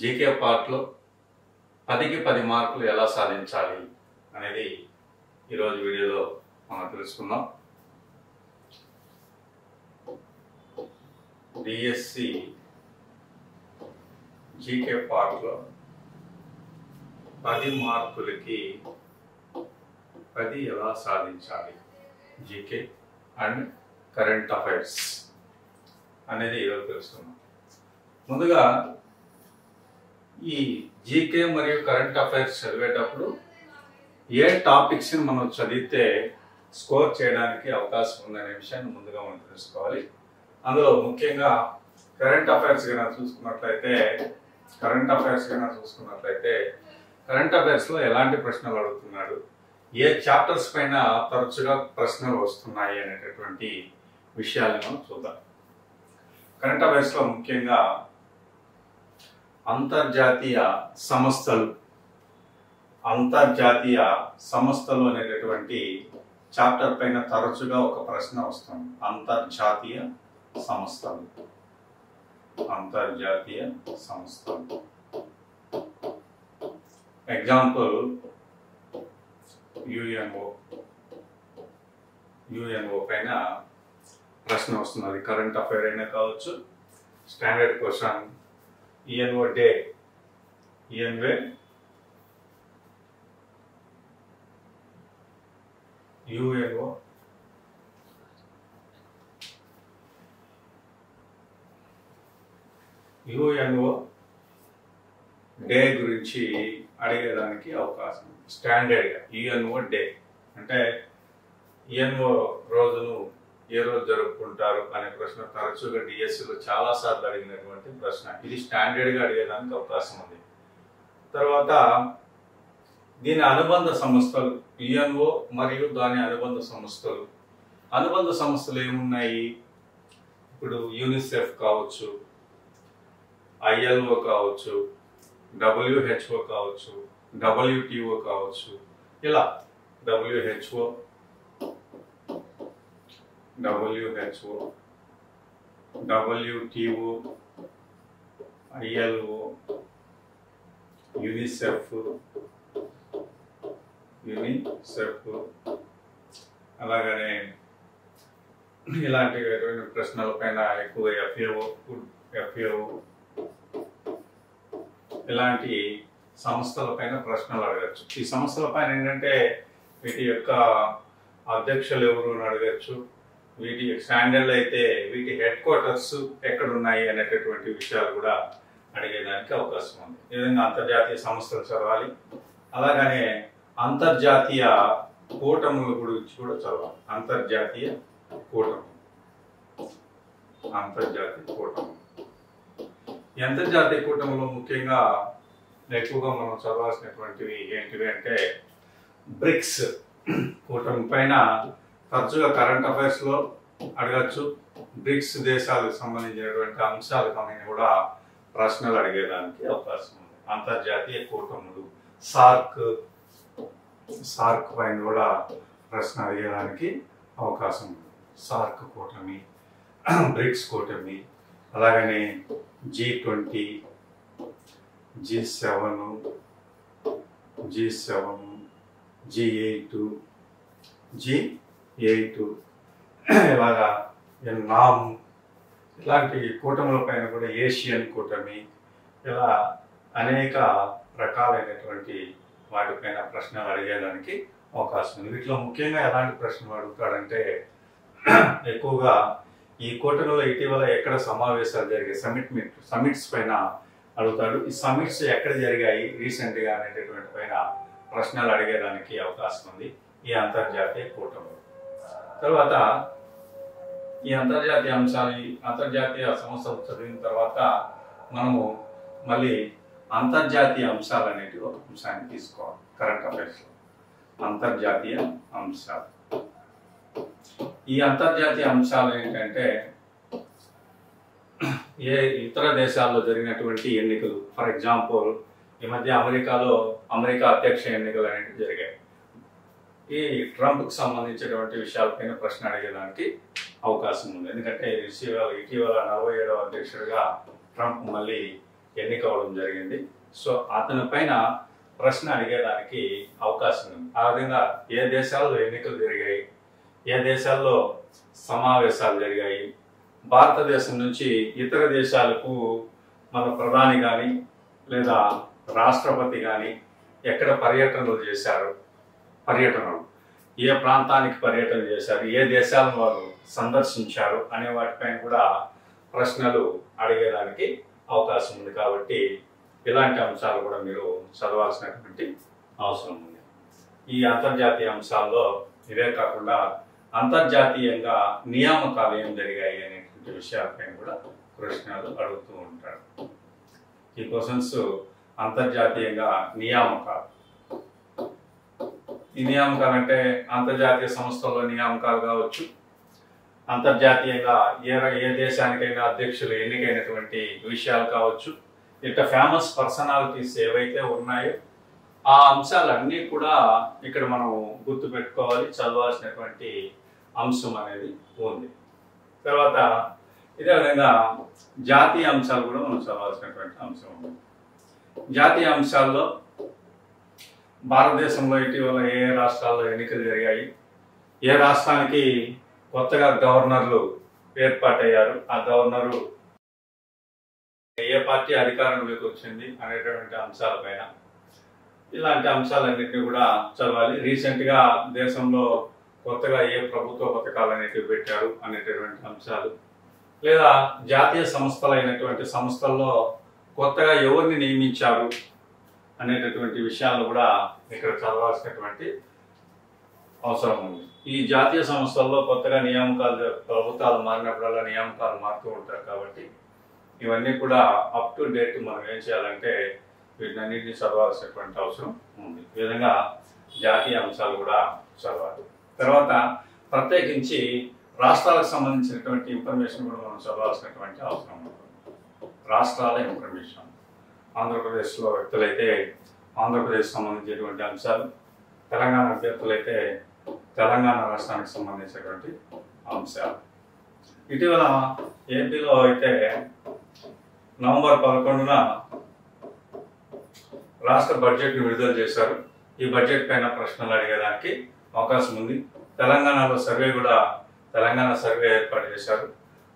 GK పార్ట్లో 10కి 10 మార్కులు ఎలా సాధించాలి అనేది ఈరోజు వీడియోలో మనం తెలుసుకుందాం. డిఎస్సి జీకే పార్ట్లో 10 మార్కులకి 10 ఎలా సాధించాలి, జీకే అండ్ కరెంట్ అఫైర్స్ అనేది ఈరోజు తెలుసుకుందాం. ముందుగా ఈ జీకే మరియు కరెంట్ అఫైర్స్ చదివేటప్పుడు ఏ టాపిక్స్ని మనం చదివితే స్కోర్ చేయడానికి అవకాశం ఉందనే విషయాన్ని ముందుగా మనం తెలుసుకోవాలి. అందులో ముఖ్యంగా కరెంట్ అఫైర్స్ కనుక చూసుకున్నట్లయితే కరెంట్ అఫైర్స్లో ఎలాంటి ప్రశ్నలు అడుగుతున్నాడు, ఏ చాప్టర్స్ పైన తరచుగా ప్రశ్నలు వస్తున్నాయి అనేటటువంటి విషయాలను మనం చూద్దాం. కరెంట్ అఫైర్స్లో ముఖ్యంగా అంతర్జాతీయ సంస్థలు అనేటటువంటి చాప్టర్ పైన తరచుగా ఒక ప్రశ్న వస్తుంది. అంతర్జాతీయ సంస్థలు ఎగ్జాంపుల్ యుఎన్ఓ పైన ప్రశ్న వస్తుంది. అది కరెంట్ అఫైర్ అయినా కావచ్చు, standard question. UNO day, UNO day గురించి అడిగేదానికి అవకాశం. స్టాండర్డ్గా యుఎన్ఓ డే అంటే యుఎన్ఓ రోజును ఏ రోజు జరుపుకుంటారు అనే ప్రశ్న తరచుగా డిఎస్సిలో చాలాసార్లు అడిగినటువంటి ప్రశ్న. ఇది స్టాండర్డ్గా అడిగేదానికి అవకాశం ఉంది. తర్వాత దీని అనుబంధ సంస్థలు, యుఎన్ఓ మరియు దాని అనుబంధ సంస్థలు ఏమున్నాయి? ఇప్పుడు యూనిసెఫ్ కావచ్చు, ఐఎల్ఓ కావచ్చు, డబ్ల్యూహెచ్ఓ కావచ్చు, డబ్ల్యూటిఓ కావచ్చు. ఇలా డబ్ల్యూహెచ్ఓ, డబ్ల్యూటిఓ, ఐఎల్ఓ, యూనిసెఫ్, అలాగనే ఇలాంటి ప్రశ్నల పైన ఎక్కువ ఎఫ్ఏఓ ఇలాంటి సంస్థల పైన ప్రశ్నలు అడగచ్చు. ఈ సంస్థల పైన ఏంటంటే వీటి యొక్క అధ్యక్షులు ఎవరు అని అడగచ్చు. వీటి స్టాండర్డ్ అయితే వీటి హెడ్ క్వార్టర్స్ ఎక్కడున్నాయి అనేటటువంటి విషయాలు కూడా అడిగేదానికి అవకాశం ఉంది. ఈ విధంగా అంతర్జాతీయ సంస్థలు చదవాలి. అలాగనే అంతర్జాతీయ కూటముల గురించి కూడా చదవాలి. అంతర్జాతీయ కూటములు. ఈ అంతర్జాతీయ కూటములో ముఖ్యంగా ఎక్కువగా మనం చదవాల్సినటువంటివి ఏంటివి అంటే బ్రిక్స్ కూటమి పైన తరచుగా కరెంట్ అఫైర్స్లో అడగచ్చు. బ్రిక్స్ దేశాలకు సంబంధించినటువంటి అంశాలకు కూడా ప్రశ్నలు అడిగేదానికి అవకాశం ఉంది. అంతర్జాతీయ కూటములు, సార్క్ పైన కూడా ప్రశ్న అడిగేదానికి అవకాశం ఉంది. సార్క్ కూటమి, బ్రిక్స్ కూటమి, అలాగనే G20, G7, G8, ఇలాగా నామ్ ఇలాంటి కూటముల పైన కూడా ఏషియన్ కూటమి, ఇలా అనేక రకాలైనటువంటి వాటిపైన ప్రశ్నలు అడిగేదానికి అవకాశం ఉంది. వీటిలో ముఖ్యంగా ఎలాంటి ప్రశ్నలు అడుగుతాడంటే ఎక్కువగా ఈ కూటమిలో ఇటీవల ఎక్కడ సమావేశాలు జరిగాయి, సమిట్స్ పైన అడుగుతాడు. ఈ సమిట్స్ ఎక్కడ జరిగాయి రీసెంట్గా అనేటటువంటి పైన ప్రశ్నలు అడిగేదానికి అవకాశం ఉంది ఈ అంతర్జాతీయ కూటమి. తర్వాత ఈ అంతర్జాతీయ సంస్థలు చదివిన తర్వాత మనము మళ్ళీ అంతర్జాతీయ అంశాలు అనేటివి ఒక అంశాన్ని తీసుకోవాలి. కరెంట్ అఫైర్స్లో అంతర్జాతీయ అంశాలు. ఈ అంతర్జాతీయ అంశాలు ఏంటంటే ఏ ఇతర దేశాల్లో జరిగినటువంటి ఎన్నికలు. ఫర్ ఎగ్జాంపుల్ ఈ మధ్య అమెరికా అధ్యక్ష ఎన్నికలు అనేవి జరిగాయి. ఈ ట్రంప్కి సంబంధించినటువంటి విషయాలపైన ప్రశ్న అడిగేదానికి అవకాశం ఉంది. ఎందుకంటే ఇటీవల 47వ అధ్యక్షుడిగా ట్రంప్ మళ్ళీ ఎన్నిక అవ్వడం జరిగింది. సో అతని పైన ప్రశ్న అడిగేదానికి అవకాశం ఉంది. ఆ విధంగా ఏ దేశాల్లో ఎన్నికలు జరిగాయి, ఏ దేశాల్లో సమావేశాలు జరిగాయి, భారతదేశం నుంచి ఇతర దేశాలకు మన ప్రధాని కానీ లేదా రాష్ట్రపతి కానీ ఎక్కడ పర్యటనలు చేశారు, పర్యటనలు ఏ ప్రాంతానికి పర్యటన చేశారు, ఏ దేశాలను వారు సందర్శించారు అనే వాటిపైన కూడా ప్రశ్నలు అడిగేదానికి అవకాశం ఉంది. కాబట్టి ఇలాంటి అంశాలు కూడా మీరు చదవాల్సినటువంటి అవసరం ఉంది. ఈ అంతర్జాతీయ అంశాల్లో ఇవే కాకుండా అంతర్జాతీయంగా నియామకాలు ఏం జరిగాయి అనేటువంటి విషయాలపైన కూడా ప్రశ్నలు అడుగుతూ ఉంటారు. ఈ క్వశ్చన్స్ అంతర్జాతీయంగా నియామకాలు. ఈ నియామకాలు అంటే అంతర్జాతీయ సంస్థల్లో నియామకాలు కావచ్చు, అంతర్జాతీయంగా ఏ దేశానికైనా అధ్యక్షులు ఎన్నికైనటువంటి విషయాలు కావచ్చు, ఇట్లా ఫేమస్ పర్సనాలిటీస్ ఏవైతే ఉన్నాయో ఆ అంశాలన్నీ కూడా ఇక్కడ మనం గుర్తు పెట్టుకోవాలి, చదవాల్సినటువంటి అంశం అనేది ఉంది. తర్వాత ఇదే విధంగా జాతీయ అంశాలు కూడా మనం చదవాల్సినటువంటి అంశం ఉంది. జాతీయ అంశాల్లో భారతదేశంలో ఇటీవల ఏ రాష్ట్రాల్లో ఎన్నికలు జరిగాయి, ఏ రాష్ట్రానికి కొత్తగా గవర్నర్లు ఏర్పాటయ్యారు, ఆ గవర్నరు ఏ పార్టీ అధికారంలోకి వచ్చింది అనేటువంటి అంశాలపైన, ఇలాంటి అంశాలన్నింటినీ కూడా చదవాలి. రీసెంట్గా దేశంలో కొత్తగా ఏ ప్రభుత్వ పథకాలు అనేటివి పెట్టారు అనేటటువంటి అంశాలు, లేదా జాతీయ సంస్థలైనటువంటి సంస్థల్లో కొత్తగా ఎవరిని నియమించారు అనేటటువంటి విషయాలను కూడా ఇక్కడ చదవాల్సినటువంటి అవసరం ఉంది. ఈ జాతీయ సంస్థల్లో కొత్తగా నియామకాలు, ప్రభుత్వాలు మారినప్పుడల్లా నియామకాలు మారుతూ ఉంటారు. కాబట్టి ఇవన్నీ కూడా అప్ టు డేట్ మనం ఏం చేయాలంటే వీటినన్నింటినీ చదవాల్సినటువంటి అవసరం ఉంది. ఈ విధంగా జాతీయ అంశాలు కూడా చదవాలి. తర్వాత ప్రత్యేకించి రాష్ట్రాలకు సంబంధించినటువంటి ఇన్ఫర్మేషన్ కూడా మనం చదవాల్సినటువంటి అవసరం ఉంటుంది. రాష్ట్రాల ఇన్ఫర్మేషన్, ఆంధ్రప్రదేశ్లో వ్యక్తులైతే ఆంధ్రప్రదేశ్ సంబంధించినటువంటి అంశాలు, తెలంగాణ అభ్యర్థులైతే తెలంగాణ రాష్ట్రానికి సంబంధించినటువంటి అంశాలు. ఇటీవల ఏపీలో అయితే నవంబర్ 11న రాష్ట్ర బడ్జెట్ను విడుదల చేశారు. ఈ బడ్జెట్ పైన ప్రశ్నలు అడిగేదానికి అవకాశం ఉంది. తెలంగాణలో సర్వే కూడా, తెలంగాణ సర్వే ఏర్పాటు చేశారు,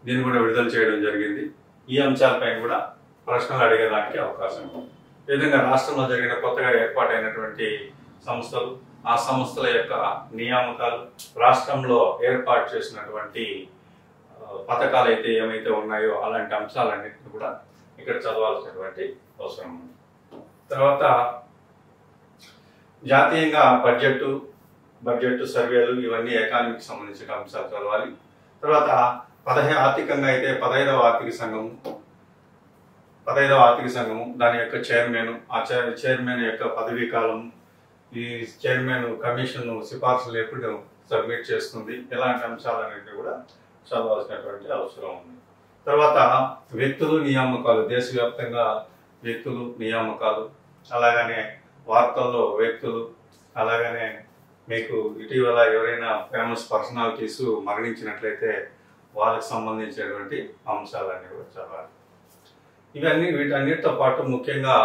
దీన్ని కూడా విడుదల చేయడం జరిగింది. ఈ అంశాలపైన కూడా ప్రశ్నలు అడిగేదానికి అవకాశం ఉంది. ఈ విధంగా రాష్ట్రంలో జరిగిన కొత్తగా ఏర్పాటైనటువంటి సంస్థలు, ఆ సంస్థల యొక్క నియామకాలు, రాష్ట్రంలో ఏర్పాటు చేసినటువంటి పథకాలు అయితే ఏమైతే ఉన్నాయో అలాంటి అంశాలన్నింటినీ కూడా ఇక్కడ చదవాల్సినటువంటి అవసరం ఉంది. తర్వాత జాతీయంగా బడ్జెట్ సర్వేలు, ఇవన్నీ ఎకానమీకి సంబంధించిన అంశాలు చదవాలి. తర్వాత ఆర్థికంగా అయితే 15వ ఆర్థిక సంఘము దాని యొక్క చైర్మన్, ఆ చైర్మన్ యొక్క పదవీ కాలం, ఈ చైర్మన్ కమిషన్ సిఫార్సులు ఎప్పుడు సబ్మిట్ చేస్తుంది, ఇలాంటి అంశాలన్నింటినీ కూడా చదవాల్సినటువంటి అవసరం ఉంది. తర్వాత వ్యక్తులు నియామకాలు, దేశవ్యాప్తంగా వ్యక్తులు నియామకాలు, అలాగనే వార్తల్లో వ్యక్తులు, అలాగనే మీకు ఇటీవల ఎవరైనా ఫేమస్ పర్సనాలిటీస్ మరణించినట్లయితే వాళ్ళకి సంబంధించినటువంటి అంశాలన్నీ కూడా చదవాలి. వీటన్నిటితో పాటు ముఖ్యంగా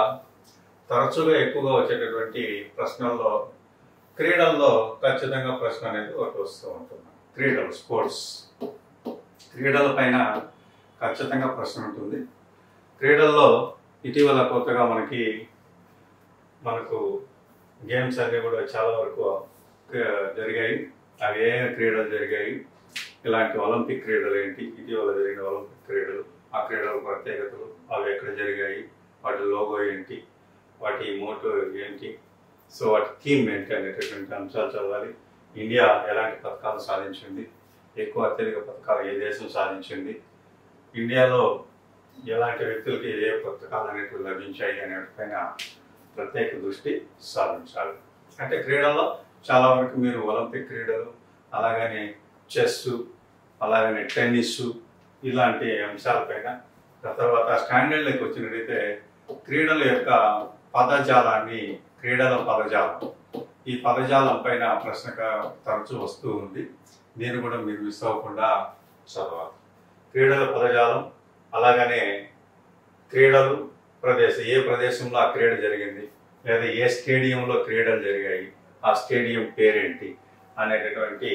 తరచుగా ఎక్కువగా వచ్చేటటువంటి ప్రశ్నల్లో క్రీడల్లో ఖచ్చితంగా ప్రశ్న అనేది ఒకటి వస్తూ ఉంటుంది. స్పోర్ట్స్ క్రీడల పైన ఖచ్చితంగా ప్రశ్న ఉంటుంది. క్రీడల్లో ఇటీవల కొత్తగా మనకు గేమ్స్ అన్నీ కూడా చాలా వరకు జరిగాయి. అవి ఏ క్రీడలు జరిగాయి, ఇలాంటి ఒలింపిక్ క్రీడలు ఏంటి, ఇటీవల జరిగిన ఒలింపిక్ క్రీడలు, ఆ క్రీడల ప్రత్యేకతలు, అవి ఎక్కడ జరిగాయి, వాటి లోగో ఏంటి, వాటి మోటో ఏంటి, సో వాటి థీమ్ ఏంటి అనేటటువంటి అంశాలు చదవాలి. ఇండియా ఎలాంటి పథకాలు సాధించింది, అత్యధిక పథకాలు ఏ దేశం సాధించింది, ఇండియాలో ఎలాంటి వ్యక్తులకి ఏ పథకాలు అనేవి లభించాయి అనేటిపైన ప్రత్యేక దృష్టి సాధించాలి. అంటే క్రీడల్లో చాలా వరకు మీరు ఒలింపిక్ క్రీడలు, అలాగనే చెస్, అలాగనే టెన్నిస్, ఇలాంటి అంశాలపైన, తర్వాత స్టాండర్డ్లోకి వచ్చినట్టయితే క్రీడల యొక్క క్రీడల పదజాలం, ఈ పదజాలం పైన ప్రశ్న తరచూ వస్తూ ఉంది. దీన్ని కూడా మీరు మిస్ అవ్వకుండా చదవాలి. క్రీడల పదజాలం, అలాగనే క్రీడలు, ఏ ప్రదేశంలో ఆ క్రీడ జరిగింది, లేదా ఏ స్టేడియంలో క్రీడలు జరిగాయి, ఆ స్టేడియం పేరేంటి అనేటటువంటి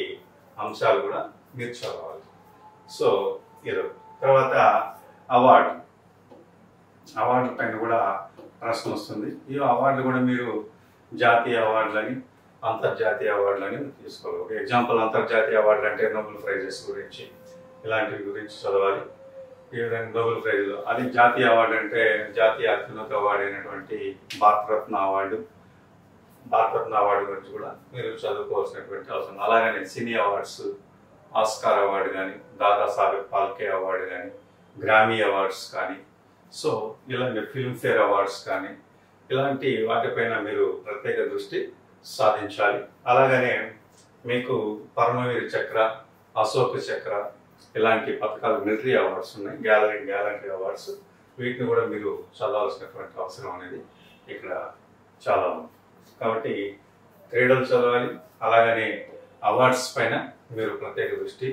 అంశాలు కూడా మీరు చదవాలి. సో ఇది తర్వాత అవార్డు పైన కూడా ప్రశ్న వస్తుంది. ఈ అవార్డులు కూడా మీరు జాతీయ అవార్డులని, అంతర్జాతీయ అవార్డులని తీసుకోవాలి. ఒక ఎగ్జాంపుల్ అంతర్జాతీయ అవార్డులు అంటే నోబెల్ ప్రైజెస్ గురించి, ఇలాంటివి గురించి చదవాలి. ఈ విధంగా నోబెల్ ప్రైజ్లు. అది జాతీయ అవార్డు అంటే జాతీయ అత్యున్నత అవార్డు అయినటువంటి భారతరత్న అవార్డు గురించి కూడా మీరు చదువుకోవాల్సినటువంటి అవసరం. అలాగనే సినీ అవార్డ్స్, ఆస్కార్ అవార్డు కానీ, దాదాసాహెబ్ ఫాల్కే అవార్డు కానీ, గ్రామీ అవార్డ్స్ కానీ, సో ఇలాంటి ఫిల్మ్ఫేర్ అవార్డ్స్ కానీ, ఇలాంటి వాటిపైన మీరు ప్రత్యేక దృష్టి సాధించాలి. అలాగనే మీకు పరమవీర్ చక్ర, అశోక్ చక్ర ఇలాంటి పథకాలు, మిలిటరీ అవార్డ్స్ ఉన్నాయి, గ్యాలంటరీ అవార్డ్స్, వీటిని కూడా మీరు చదవాల్సినటువంటి అవసరం అనేది ఇక్కడ చాలా ఉంది. కాబట్టి క్రీడలు చదవాలి, అలాగనే అవార్డ్స్ పైన మీరు ప్రత్యేక దృష్టి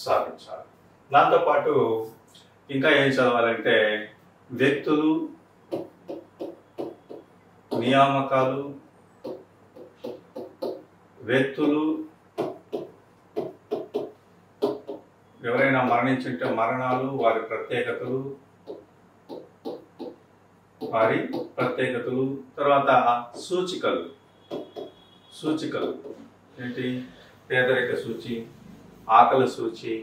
సాధించాలి. దాంతోపాటు ఇంకా ఏం చదవాలంటే వ్యక్తులు, నియామకాలు, ఎవరైనా మరణించుంటే మరణాలు, వారి ప్రత్యేకతలు, తర్వాత సూచికలు ఏంటి? పేదరిక సూచి, ఆకలి సూచి,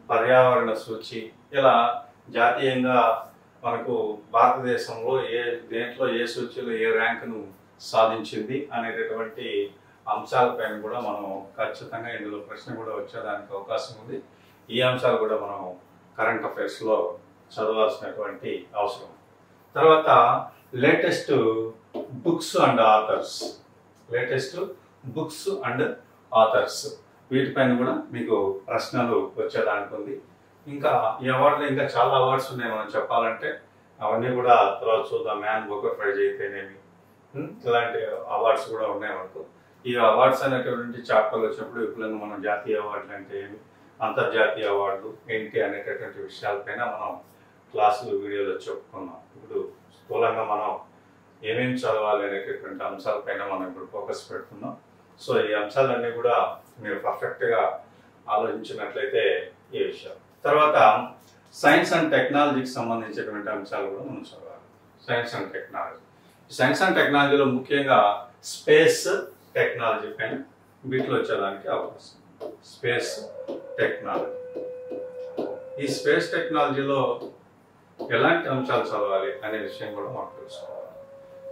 పర్యావరణ సూచి, ఇలా జాతీయంగా మనకు భారతదేశంలో దేంట్లో ఏ సూచీలో ఏ ర్యాంకును సాధించింది అనేటటువంటి అంశాలపైన కూడా మనం ఖచ్చితంగా ఇందులో ప్రశ్న కూడా వచ్చేదానికి అవకాశం ఉంది. ఈ అంశాలు కూడా మనం కరెంట్ అఫైర్స్లో చదవాల్సినటువంటి అవసరం. తర్వాత లేటెస్ట్ బుక్స్ అండ్ ఆథర్స్ వీటిపైన కూడా మీకు ప్రశ్నలు వచ్చేదానికి ఉంది. ఇంకా ఈ అవార్డులు ఇంకా చాలా అవార్డ్స్ ఉన్నాయి మనం చెప్పాలంటే, అవన్నీ కూడా తర్వాత చూద్దాం. మ్యాన్ బుకర్ ప్రైజ్ అయితేనేమి, ఇలాంటి అవార్డ్స్ కూడా ఉన్నాయి మనకు. ఈ అవార్డ్స్ అనేటువంటి చాప్టర్లు వచ్చినప్పుడు ఇప్పుడు మనం జాతీయ అవార్డులు అంటే ఏమి, అంతర్జాతీయ అవార్డులు ఏంటి అనేటటువంటి విషయాలపైన మనం క్లాసులు, వీడియోలో చెప్పుకున్నాం. ఇప్పుడు స్థూలంగా మనం ఏమేమి చదవాలి అనేటటువంటి అంశాలపైన మనం ఇప్పుడు ఫోకస్ పెడుతున్నాం. సో ఈ అంశాలన్నీ కూడా మీరు పర్ఫెక్ట్గా ఆలోచించినట్లయితే ఈ విషయాలు. తర్వాత సైన్స్ అండ్ టెక్నాలజీకి సంబంధించినటువంటి అంశాలు కూడా మనం చదవాలి. సైన్స్ అండ్ టెక్నాలజీలో ముఖ్యంగా స్పేస్ టెక్నాలజీ పైన వీటిలో వచ్చేదానికి అవకాశం. స్పేస్ టెక్నాలజీ, ఈ స్పేస్ టెక్నాలజీలో ఎలాంటి అంశాలు చదవాలి అనే విషయం కూడా మనం తెలుసుకోవాలి.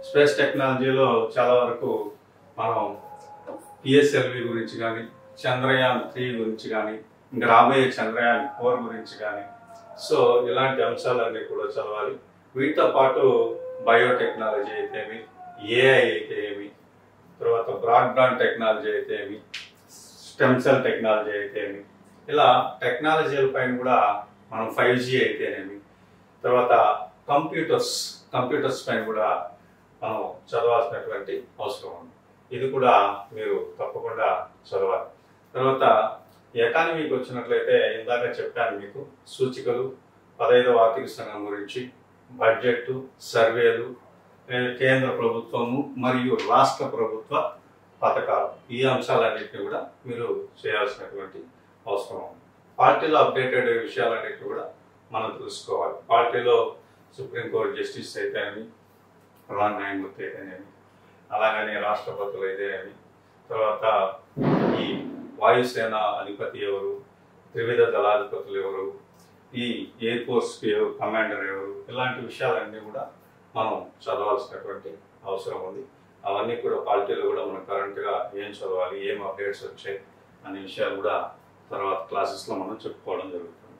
స్పేస్ టెక్నాలజీలో చాలా వరకు మనం PSLV గురించి కానీ, చంద్రయాన్ 3 గురించి కానీ, ఇంకా రాబోయే చంద్రయాన్ 4 గురించి కానీ, సో ఇలాంటి అంశాలన్నీ కూడా చదవాలి. వీటితో పాటు బయోటెక్నాలజీ అయితేమి, AI అయితే ఏమి, తర్వాత బ్రాడ్బ్యాండ్ టెక్నాలజీ అయితే ఏమి, స్టెమ్ సెల్ టెక్నాలజీ అయితే ఏమి, ఇలా టెక్నాలజీల పైన కూడా మనం 5G అయితేనేమి, తర్వాత కంప్యూటర్స్ పైన కూడా మనం చదవాల్సినటువంటి అవసరం ఉంది. ఇది కూడా మీరు తప్పకుండా చదవాలి. తర్వాత ఎకానమీకి వచ్చినట్లయితే ఇందాక చెప్పాను మీకు, సూచికలు, 15వ ఆర్థిక సంఘం గురించి, బడ్జెట్, సర్వేలు, కేంద్ర ప్రభుత్వము మరియు రాష్ట్ర ప్రభుత్వ పథకాలు, ఈ అంశాలన్నింటినీ కూడా మీరు చేయాల్సినటువంటి అవసరం ఉంది. పార్టీలో అప్డేటెడ్ విషయాలన్నింటినీ కూడా మనం తెలుసుకోవాలి. పార్టీలో సుప్రీంకోర్టు జస్టిస్ అయితేనేమి, ప్రధాన న్యాయమూర్తి అయితేనేమి, అలాగనే రాష్ట్రపతులు అయితేనేమి, తర్వాత ఈ వాయుసేన అధిపతి ఎవరు, త్రివిధ దళాధిపతులు ఎవరు, ఈ ఎయిర్ ఫోర్స్ కమాండర్ ఎవరు, ఇలాంటి విషయాలన్నీ కూడా మనం చదవాల్సినటువంటి అవసరం ఉంది. అవన్నీ కూడా పార్టీలో కూడా మనం కరెంట్గా ఏం చదవాలి, ఏం అప్డేట్స్ వచ్చాయి అనే విషయాలు కూడా తర్వాత క్లాసెస్లో మనం చెప్పుకోవడం జరుగుతుంది.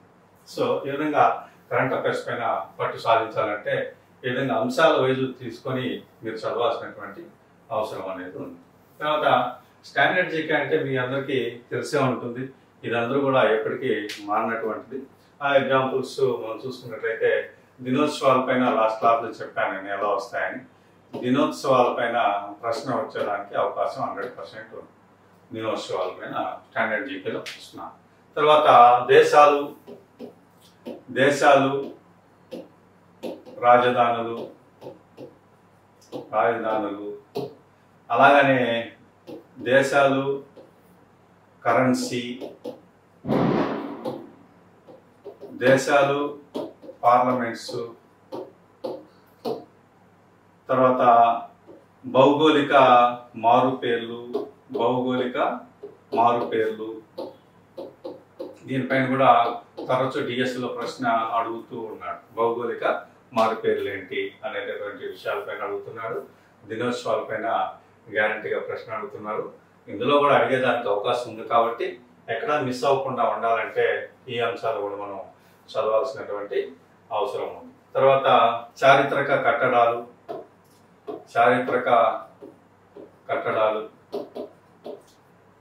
సో ఈ విధంగా కరెంట్ అఫైర్స్ పైన పట్టు సాధించాలంటే ఈ విధంగా అంశాల వైజు తీసుకొని మీరు చదవాల్సినటువంటి అవసరం అనేది ఉంది. తర్వాత స్టాండర్డ్ జీకే అంటే మీ అందరికీ తెలిసే ఉంటుంది. ఇదందరూ కూడా ఎప్పటికీ మారినటువంటిది. ఆ ఎగ్జాంపుల్స్ మనం చూసుకున్నట్లయితే దినోత్సవాలపైన లాస్ట్ క్లాస్లో చెప్పాను నేను ఎలా వస్తాయని. దినోత్సవాలపైన ప్రశ్న వచ్చేదానికి అవకాశం 100% ఉంది. దినోత్సవాలపైన స్టాండర్డ్ జీకేలో ప్రశ్న. తర్వాత దేశాలు, రాజధానులు, రాజధానులు, అలాగనే దేశాలు, కరెన్సీ, దేశాలు, పార్లమెంట్స్, తర్వాత భౌగోళిక మారుపేర్లు, దీనిపైన కూడా తరచు డిఎస్లో ప్రశ్న అడుగుతూ ఉన్నాడు. భౌగోళిక మారుపేర్లు ఏంటి అనేటటువంటి విషయాలపైన అడుగుతున్నాడు. దినోత్సవాలపైన గ్యారంటీగా ప్రశ్న అడుగుతున్నారు. ఇందులో కూడా అడిగేదానికి అవకాశం ఉంది కాబట్టి ఎక్కడా మిస్ అవ్వకుండా ఉండాలంటే ఈ అంశాలు కూడా మనం చదవాల్సినటువంటి అవసరం ఉంది. తర్వాత చారిత్రక కట్టడాలు,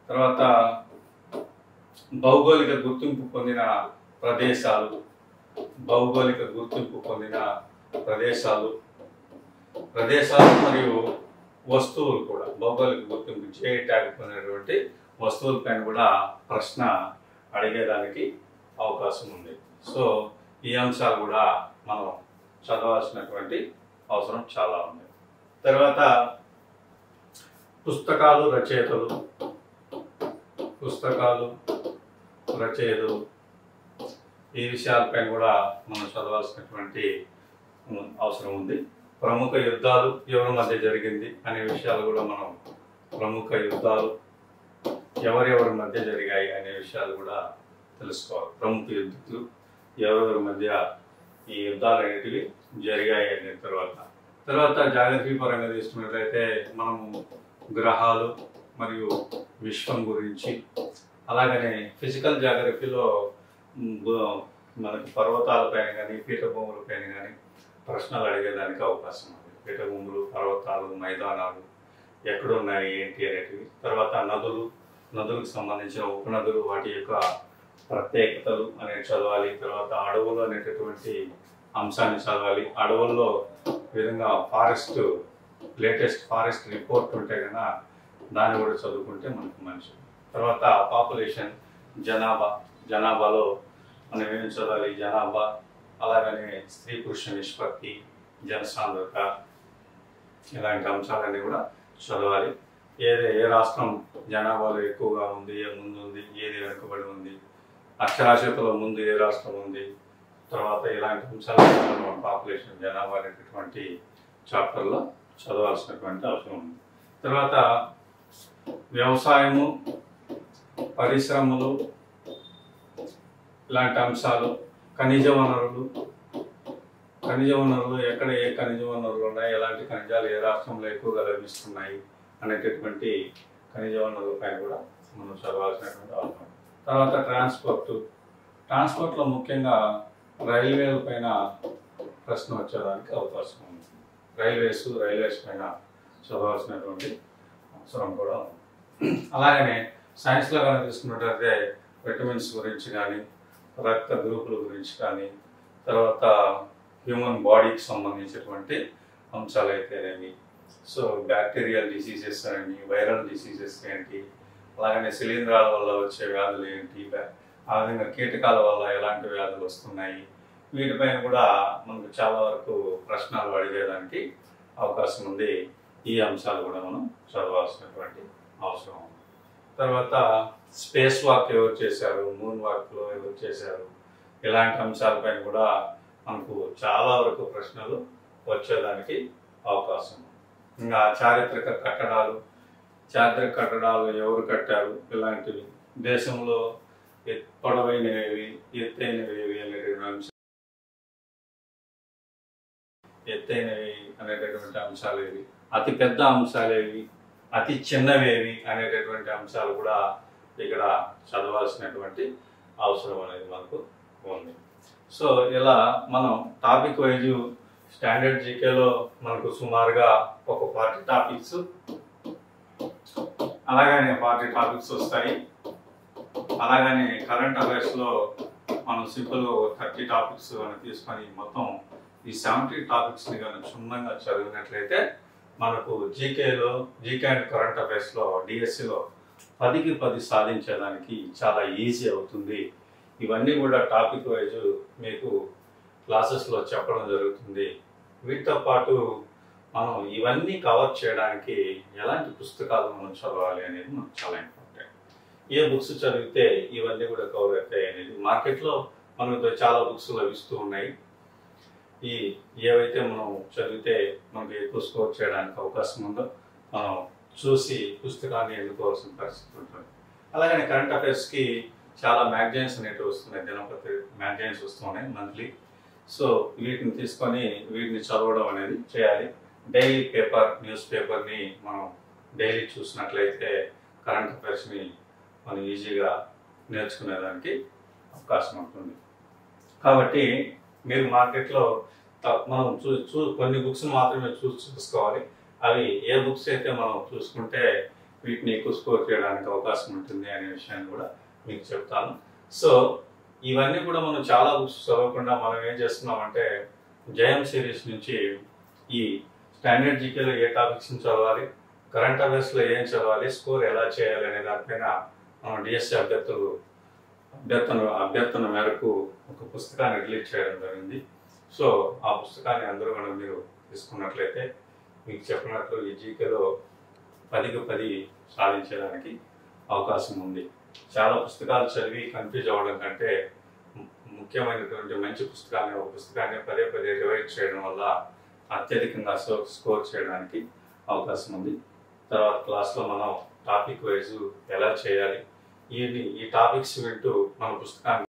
తర్వాత భౌగోళిక గుర్తింపు పొందిన ప్రదేశాలు మరియు వస్తువులు కూడా భౌగోళిక గుర్తింపు జే ట్యాగ్ పొందినటువంటి వస్తువులపైన కూడా ప్రశ్న అడిగేదానికి అవకాశం ఉంది. సో ఈ అంశాలు కూడా మనం చదవాల్సినటువంటి అవసరం చాలా ఉంది. తర్వాత పుస్తకాలు, రచయితలు ఈ విషయాలపైన కూడా మనం చదవాల్సినటువంటి అవసరం ఉంది. ప్రముఖ యుద్ధాలు ఎవరి మధ్య జరిగింది అనే విషయాలు కూడా మనం ఎవరెవరి మధ్య జరిగాయి అనే విషయాలు కూడా తెలుసుకోవాలి. ప్రముఖ యుద్ధాలు ఎవరెవరి మధ్య ఈ యుద్ధాలు అనేటివి జరిగాయి అనే తర్వాత జాగ్రఫీ పరంగా తీసుకున్నట్లయితే మనము గ్రహాలు మరియు విశ్వం గురించి, అలాగనే ఫిజికల్ జాగ్రఫీలో మనకి పర్వతాలపైన కానీ పీఠభూములపైన కానీ ప్రశ్నలు అడిగేదానికి అవకాశం ఉంది. పీఠభూములు, పర్వతాలు, మైదానాలు ఎక్కడున్నాయి ఏంటి అనేటివి. తర్వాత నదులకు సంబంధించిన ఉపనదులు, వాటి యొక్క ప్రత్యేకతలు అనేది చదవాలి. తర్వాత అడవులు అనేటటువంటి అంశాన్ని చదవాలి. అడవుల్లో విధంగా లేటెస్ట్ ఫారెస్ట్ రిపోర్ట్ ఉంటే కనుక దాన్ని కూడా చదువుకుంటే మనకు మంచిది. తర్వాత పాపులేషన్, జనాభాలో మనం ఏం చదవాలి, జనాభా, అలాగనే స్త్రీ పురుష నిష్పత్తి, జనసాంద్రత, ఇలాంటి అంశాలన్నీ కూడా చదవాలి. ఏ రాష్ట్రం జనాభాలో ఎక్కువగా ఉంది, ఏ ముందు ఉంది, ఏది వెనుకబడి ఉంది, అక్షరాస్యతలో ముందు ఏ రాష్ట్రం ఉంది, తర్వాత ఇలాంటి అంశాలు పాపులేషన్, జనాభా అనేటటువంటి చాప్టర్లో చదవాల్సినటువంటి అవసరం ఉంది. తర్వాత వ్యవసాయము, పరిశ్రమలు, ఇలాంటి అంశాలు, ఖనిజ వనరులు ఎక్కడ ఏ ఖనిజ వనరులు ఉన్నాయి, ఎలాంటి ఖనిజాలు ఏ రాష్ట్రంలో ఎక్కువగా లభిస్తున్నాయి అనేటటువంటి ఖనిజ వనరుల పైన కూడా మనం చదవాల్సినటువంటి అవసరం. తర్వాత ట్రాన్స్పోర్ట్లో ముఖ్యంగా రైల్వేల పైన ప్రశ్న వచ్చేదానికి అవకాశం ఉంది. రైల్వేస్ పైన చదవాల్సినటువంటి అవసరం కూడా ఉంది. అలాగనే సైన్స్లో కనుక తీసుకున్నట్లయితే విటమిన్స్ గురించి కానీ, రక్త గ్రూపుల గురించి కానీ, తర్వాత హ్యూమన్ బాడీకి సంబంధించినటువంటి అంశాలు అయితేనేమి, సో బ్యాక్టీరియల్ డిసీజెస్ అని, వైరల్ డిసీజెస్ ఏంటి, అలాగనే శిలీంధ్రాల వల్ల వచ్చే వ్యాధులు ఏంటి, ఆ విధంగా కీటకాల వల్ల ఎలాంటి వ్యాధులు వస్తున్నాయి, వీటిపైన కూడా మనకు చాలా వరకు ప్రశ్నలు అడిగేదానికి అవకాశం ఉంది. ఈ అంశాలు కూడా మనం చదవాల్సినటువంటి అవసరం ఉంది. తర్వాత స్పేస్ వాక్ ఎవరు చేశారు, మూన్ వాక్లో ఎవరు చేశారు, ఇలాంటి అంశాలపైన కూడా మనకు చాలా వరకు ప్రశ్నలు వచ్చేదానికి అవకాశం ఉంది. ఇంకా చారిత్రక కట్టడాలు ఎవరు కట్టారు, ఇలాంటివి, దేశంలో పొడవైనవి, ఎత్తైనవి అనేటటువంటి అంశాలు ఏవి, అతి పెద్ద అంశాలు ఏవి, అతి చిన్నవేవి అనేటటువంటి అంశాలు కూడా ఇక్కడ చదవాల్సినటువంటి అవసరం అనేది మనకు ఉంది. సో ఇలా మనం టాపిక్ వైజ్ స్టాండర్డ్ జీకేలో మనకు సుమారుగా ఒక 40 టాపిక్స్, అలాగనే 40 టాపిక్స్ వస్తాయి. అలాగనే కరెంట్ అఫైర్స్లో మనం సింపుల్గా 30 టాపిక్స్ అని తీసుకొని మొత్తం ఈ 70 టాపిక్స్ని కానీ క్షుణ్ణంగా చదివినట్లయితే మనకు జీకే అండ్ కరెంట్ అఫైర్స్లో డిఎస్సిలో 10కి 10 సాధించడానికి చాలా ఈజీ అవుతుంది. ఇవన్నీ కూడా టాపిక్ వైజ్ మీకు క్లాసెస్లో చెప్పడం జరుగుతుంది. వీటితో పాటు మనం ఇవన్నీ కవర్ చేయడానికి ఎలాంటి పుస్తకాలు మనం చదవాలి అనేది మనకు చాలా ఇంపార్టెంట్. ఏ బుక్స్ చదివితే ఇవన్నీ కూడా కవర్ అవుతాయి అనేది మార్కెట్లో మనకు చాలా బుక్స్ లభిస్తూ ఉన్నాయి. ఈ ఏవైతే మనం చదివితే మనకు ఎక్కువ స్కోర్ చేయడానికి అవకాశం ఉందో మనం చూసి పుస్తకాన్ని ఎన్నుకోవాల్సిన పరిస్థితి ఉంటుంది. అలాగనే కరెంట్ అఫైర్స్కి చాలా మ్యాగజైన్స్ అనేవి వస్తున్నాయి, దినపత్రిక మ్యాగజైన్స్ వస్తున్నాయి మంత్లీ. సో వీటిని తీసుకొని వీటిని చదవడం అనేది చేయాలి. డైలీ పేపర్, న్యూస్ పేపర్ని మనం డైలీ చూసినట్లయితే కరెంట్ అఫైర్స్ని మనం ఈజీగా నేర్చుకునేదానికి అవకాశం ఉంటుంది. కాబట్టి మీరు మార్కెట్లో మనం కొన్ని బుక్స్ మాత్రమే చూసుకోవాలి. అవి ఏ బుక్స్ అయితే మనం చూసుకుంటే వీటిని ఎక్కువ స్కోర్ చేయడానికి అవకాశం ఉంటుంది అనే విషయాన్ని కూడా మీకు చెప్తాను. సో ఇవన్నీ కూడా మనం చాలా బుక్స్ చదవకుండా మనం ఏం చేస్తున్నామంటే జయం సిరీస్ నుంచి ఈ స్టాండర్డ్ జీకేలో ఏ టాపిక్స్ని చదవాలి, కరెంట్ అఫైర్స్లో ఏం చదవాలి, స్కోర్ ఎలా చేయాలి అనే దానిపైన మనం డిఎస్సి అభ్యర్థన మేరకు ఒక పుస్తకాన్ని రిలీజ్ చేయడం జరిగింది. సో ఆ పుస్తకాన్ని అందరూ కూడా మీరు తీసుకున్నట్లయితే మీకు చెప్పినట్లు ఈ జీకేలో 10కి 10 సాధించడానికి అవకాశం ఉంది. చాలా పుస్తకాలు చదివి కన్ఫ్యూజ్ అవ్వడం కంటే ముఖ్యమైనటువంటి మంచి పుస్తకాన్ని, ఒక పుస్తకాన్ని పదే రివైజ్ చేయడం వల్ల అత్యధికంగా స్కోర్ చేయడానికి అవకాశం ఉంది. తర్వాత క్లాస్లో మనం టాపిక్ వైజ్ ఎలా చేయాలి, ఈ టాపిక్స్ వింటూ మన పుస్తకాన్ని